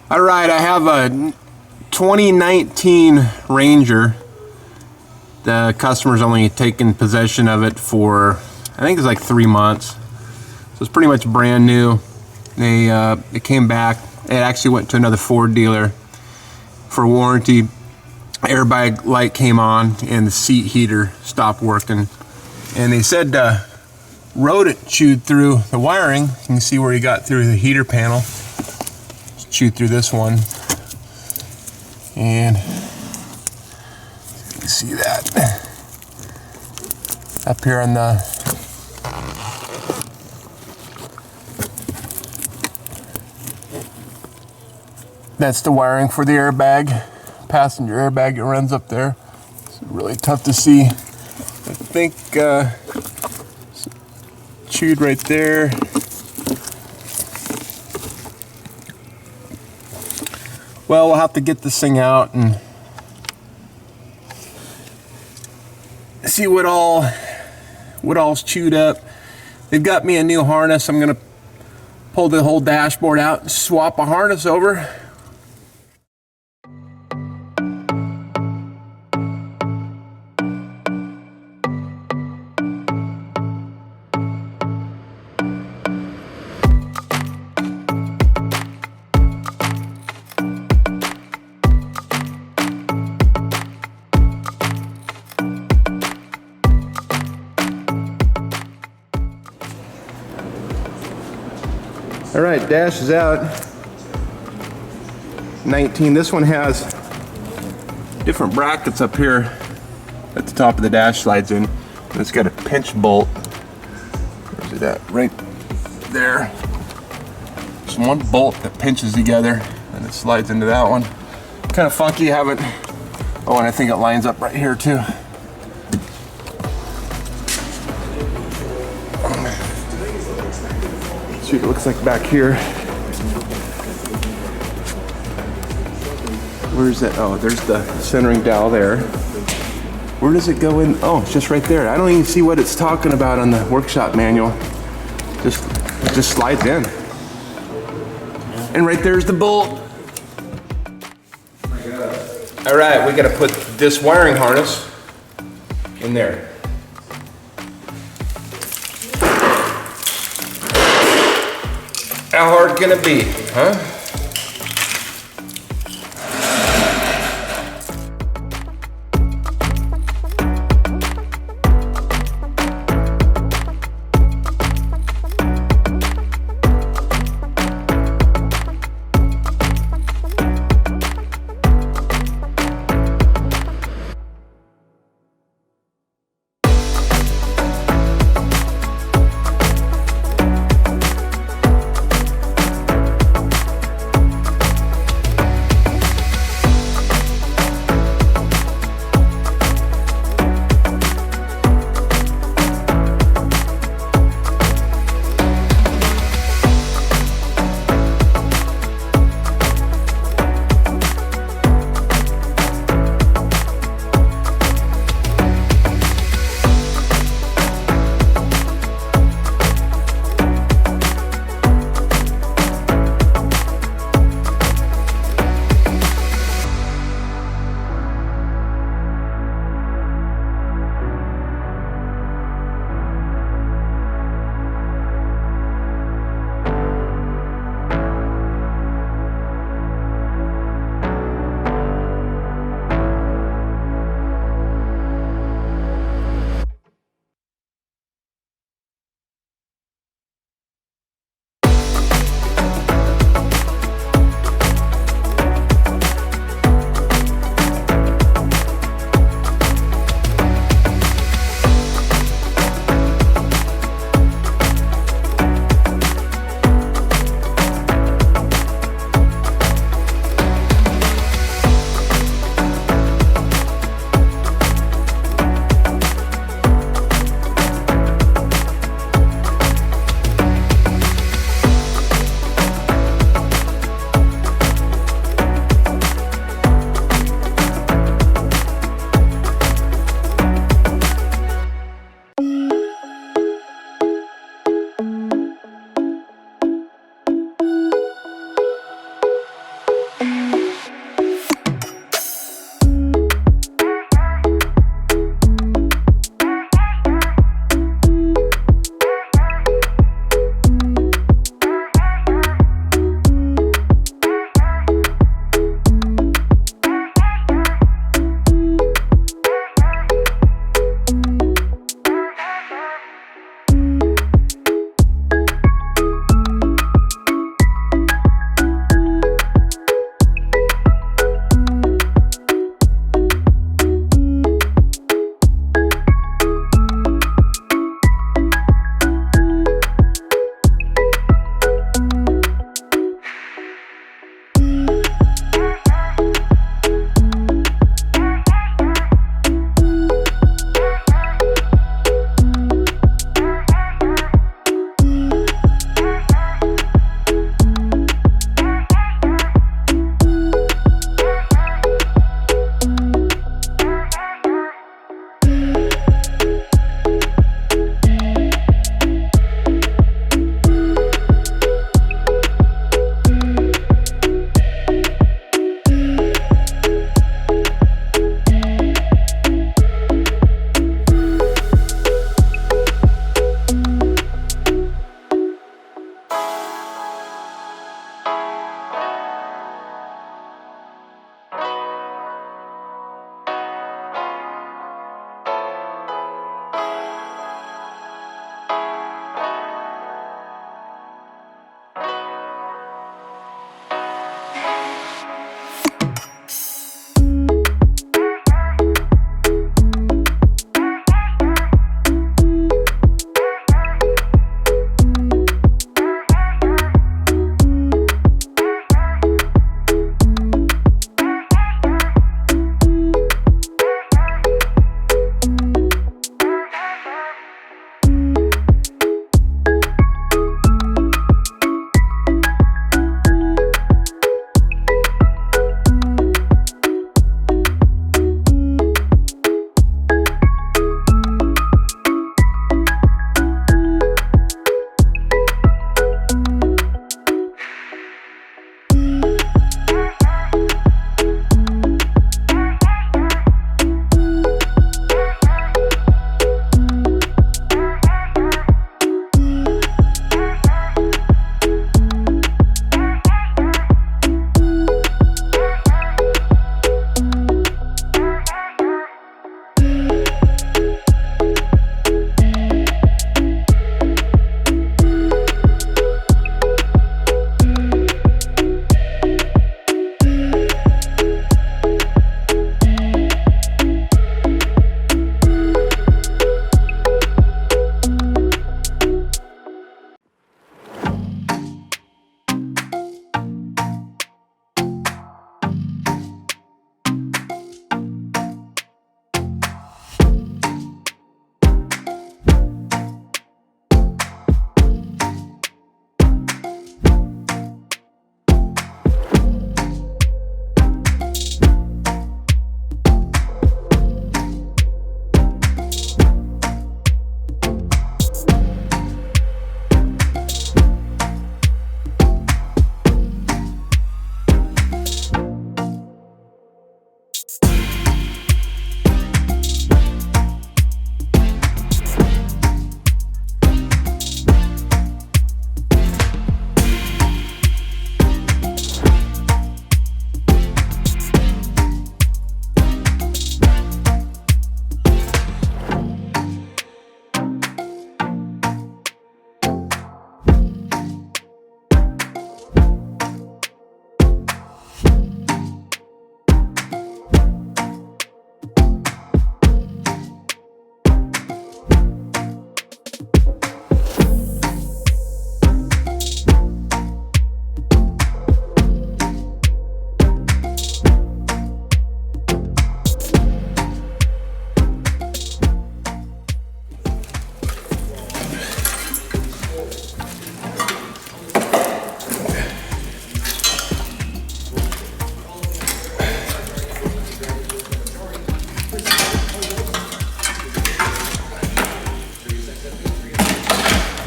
All right, I have a 2019 Ranger. The customer's only taken possession of it for, I think it's like 3 months. So it's pretty much brand new. It came back. It actually went to another Ford dealer for warranty. Airbag light came on and the seat heater stopped working. And they said rodent chewed through the wiring. You can see where he got through the heater panel. Just chewed through this one. And you can see that up here on the that's the wiring for the airbag, passenger airbag. It runs up there. It's really tough to see. I think chewed right there. Well, we'll have to get this thing out and see what all's chewed up. They've got me a new harness. I'm gonna pull the whole dashboard out and swap a harness over. All right, dash is out. 19. This one has different brackets up here at the top of the dash, slides in. And it's got a pinch bolt. Where's it at? Right there. There's one bolt that pinches together and it slides into that one. Kind of funky, haven't. Oh, and I think it lines up right here too. See what it looks like back here. Where's that? Oh, there's the centering dowel there. Where does it go in? Oh, it's just right there. I don't even see what it's talking about on the workshop manual. It just slides in. And right there's the bolt. All right, we gotta put this wiring harness in there. How hard can it be, huh?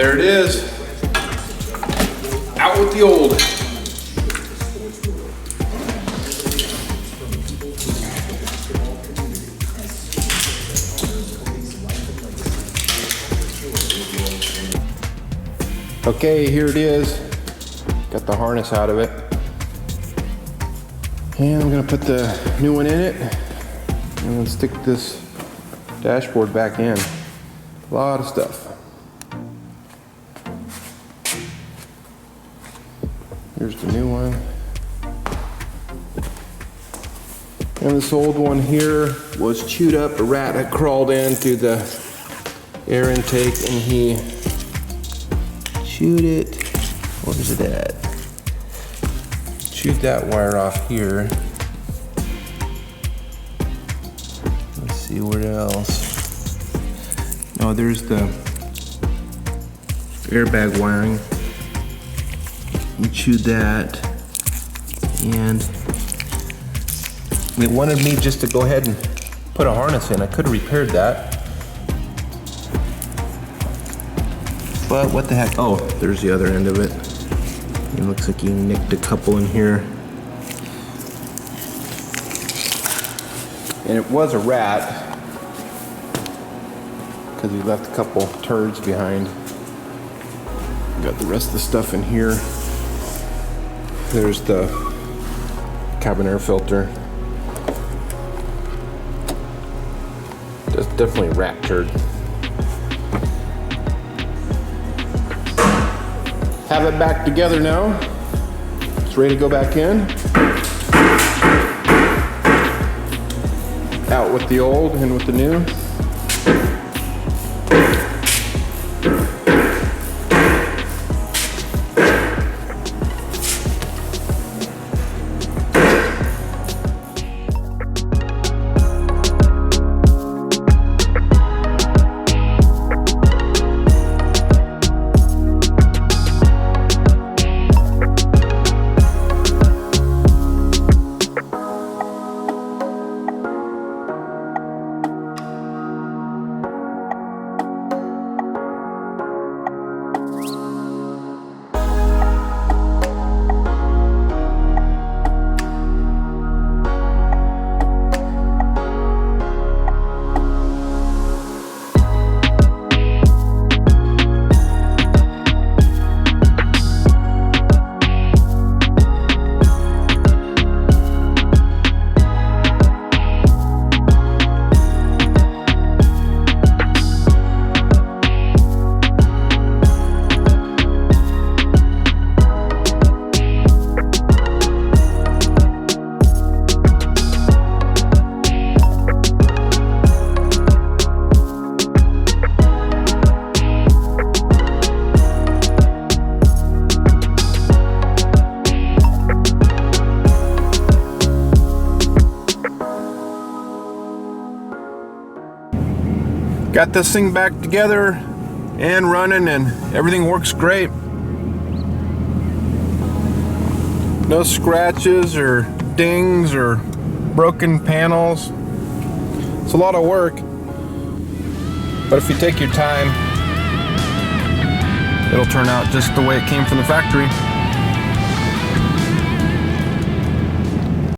There it is. Out with the old. Okay, here it is. Got the harness out of it. And I'm gonna put the new one in it and then stick this dashboard back in. A lot of stuff. Here's the new one. And this old one here was chewed up. A rat had crawled in through the air intake and he chewed it. Where's it at? Chewed that wire off here. Let's see what else. Oh, there's the airbag wiring. He chewed that, and it wanted me just to go ahead and put a harness in. I could have repaired that. But what the heck? Oh, there's the other end of it. It looks like he nicked a couple in here. And it was a rat, because he left a couple turds behind. Got the rest of the stuff in here. There's the cabin air filter. That's definitely a rat turd. Have it back together now. It's ready to go back in. Out with the old and with the new. Got this thing back together and running, and everything works great. No scratches or dings or broken panels. It's a lot of work, but if you take your time, it'll turn out just the way it came from the factory.